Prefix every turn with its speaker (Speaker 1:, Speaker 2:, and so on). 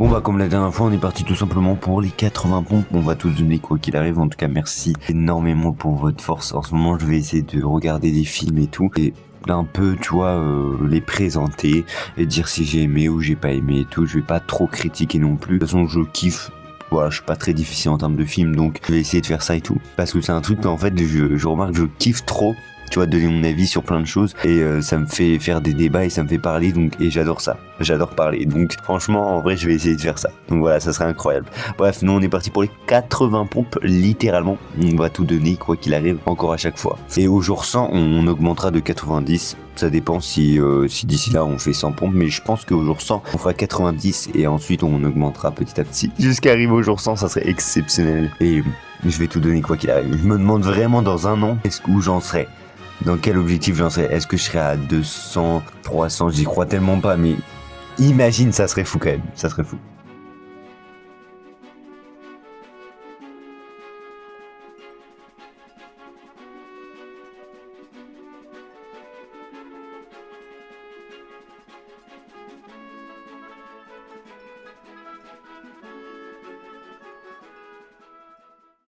Speaker 1: Bon bah comme la dernière fois on est parti tout simplement pour les 80 pompes, on va tous donner quoi qu'il arrive. En tout cas merci énormément pour votre force. En ce moment je vais essayer de regarder des films et tout et un peu tu vois les présenter et dire si j'ai aimé ou j'ai pas aimé et tout. Je vais pas trop critiquer non plus, de toute façon je kiffe. Voilà, je suis pas très difficile en termes de film, donc je vais essayer de faire ça et tout. Parce que c'est un truc qu'en fait, je remarque que je kiffe trop, tu vois, donner mon avis sur plein de choses. Et ça me fait faire des débats et ça me fait parler, donc, et j'adore ça. J'adore parler. Donc franchement, en vrai, je vais essayer de faire ça. Donc voilà, ça serait incroyable. Bref, nous on est parti pour les 80 pompes, littéralement. On va tout donner, quoi qu'il arrive, encore à chaque fois. Et au jour 100, on augmentera de 90. Ça dépend si d'ici là on fait 100 pompes, mais je pense qu'au jour 100 on fera 90 et ensuite on augmentera petit à petit jusqu'à arriver au jour 100. Ça serait exceptionnel et je vais tout donner quoi qu'il arrive. Je me demande vraiment dans un an où j'en serai, dans quel objectif j'en serai. Est-ce que je serai à 200, 300? J'y crois tellement pas, mais imagine, ça serait fou quand même, ça serait fou.